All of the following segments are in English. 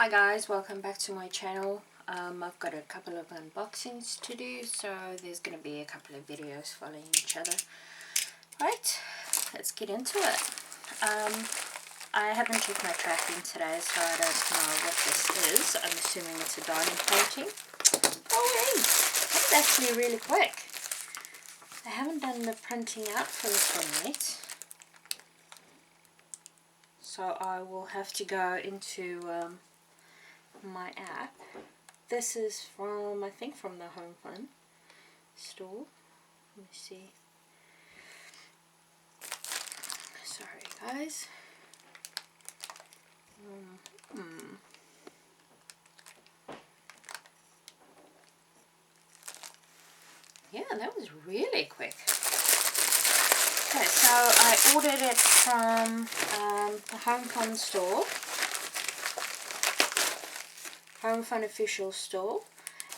Hi guys, welcome back to my channel. I've got a couple of unboxings to do, so there's going to be a couple of videos following each other. Right, let's get into it. I haven't checked my tracking today, so I don't know what this is. I'm assuming it's a diamond coating. Oh hey, that's actually really quick. I haven't done the printing out for this one yet, so I will have to go into my app. This is from, I think, from the HomFun store. Let me see. Sorry guys. Yeah, that was really quick. Okay, so I ordered it from the HomFun store, HomFun official store,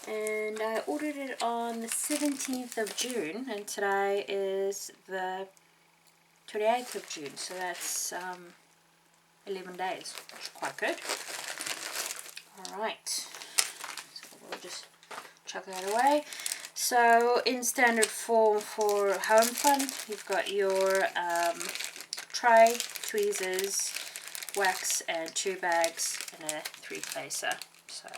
and I ordered it on the 17th of June, and today is the 28th of June, so that's 11 days, which is quite good. Alright, so we'll just chuck that away. So in standard form for HomFun, you've got your tray, tweezers, wax, and 2 bags, and a 3-placer. So,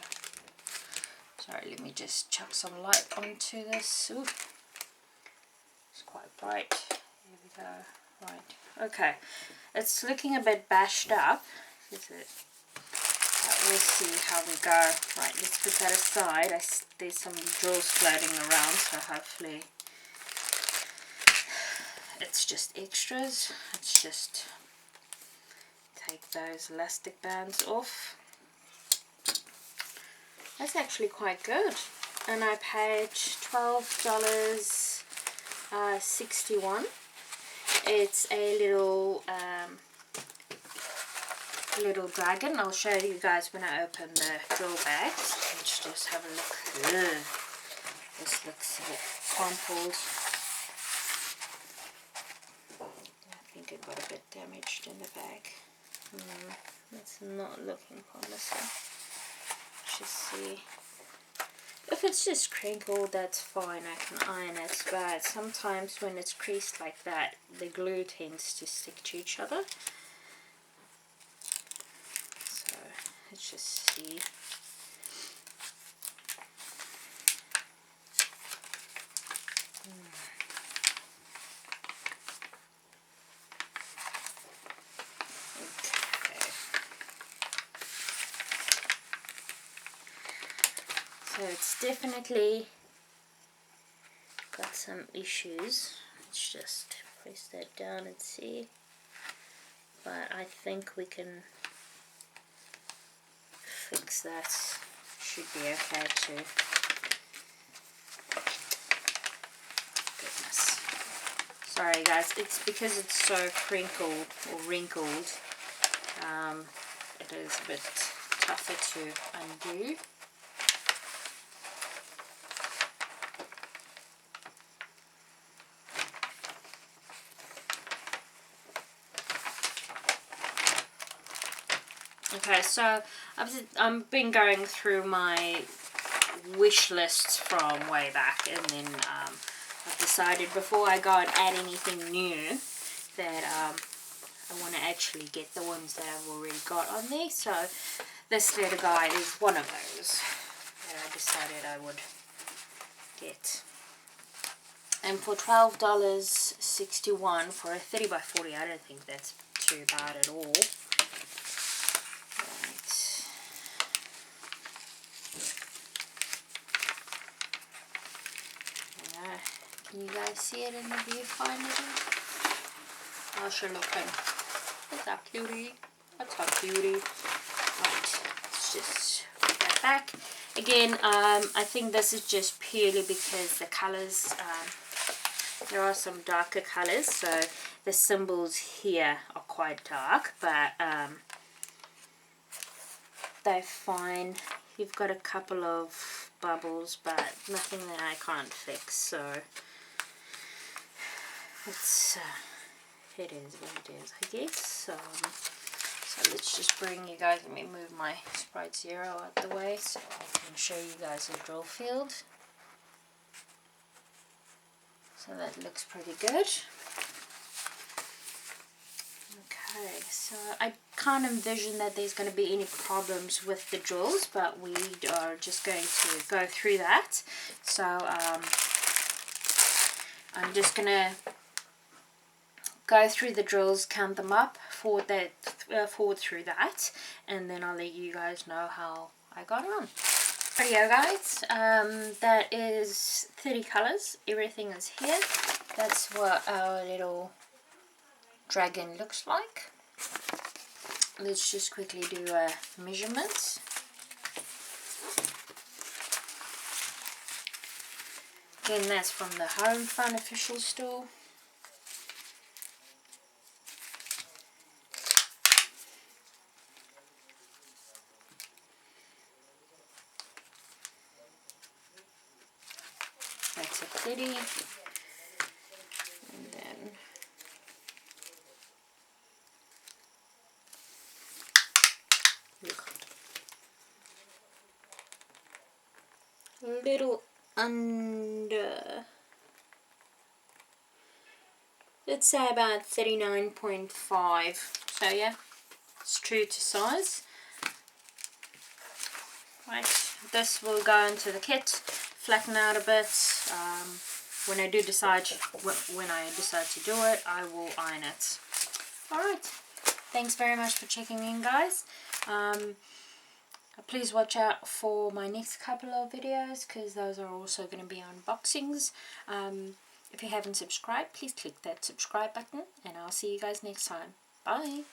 sorry, let me just chuck some light onto this. Ooh, it's quite bright. Here we go. Right, okay. It's looking a bit bashed up, is it? But we'll see how we go. Right, let's put that aside. There's some drills floating around, so hopefully it's just extras. Let's just take those elastic bands off. That's actually quite good. And I paid $12.61. It's a little dragon. I'll show you guys when I open the drill bags. Let's just have a look. Ugh. This looks a bit crumpled. I think it got a bit damaged in the bag. It's not looking promising. Just see. If it's just crinkled, that's fine, I can iron it, but sometimes when it's creased like that, the glue tends to stick to each other. So let's just see. So it's definitely got some issues. Let's just press that down and see. But I think we can fix that. Should be okay too. Goodness. Sorry guys, it's because it's so crinkled or wrinkled. It is a bit tougher to undo. Okay, so I've been going through my wish lists from way back, and then I've decided before I go and add anything new that I want to actually get the ones that I've already got on there. So this little guy is one of those that I decided I would get. And for $12.61 for a 30 by 40, I don't think that's too bad at all. Can you guys see it in the viewfinder? Oh, sure looking. What's that cutie? What's up, cutie? Right, let's just put that back. Again, I think this is just purely because the colors, there are some darker colors, so the symbols here are quite dark, but they're fine. You've got a couple of bubbles, but nothing that I can't fix, so it is what it is, I guess. So So let's just bring you guys, let me move my Sprite Zero out the way so I can show you guys the drill field. So that looks pretty good. Okay, so I can't envision that there's going to be any problems with the drills, but we are just going to go through that. So I'm just going to go through the drills, count them up, forward through that, and then I'll let you guys know how I got on. Rightio guys, that is 30 colours, everything is here. That's what our little dragon looks like. Let's just quickly do a measurement. Again, that's from the HomFun official store. That's a 30. And then a little under, let's say about 39.5. So yeah, it's true to size. Right, this will go into the kit, flatten out a bit. When I decide to do it, I will iron it. Alright, thanks very much for checking in, guys. Please watch out for my next couple of videos, because those are also going to be unboxings. If you haven't subscribed, please click that subscribe button, and I'll see you guys next time. Bye!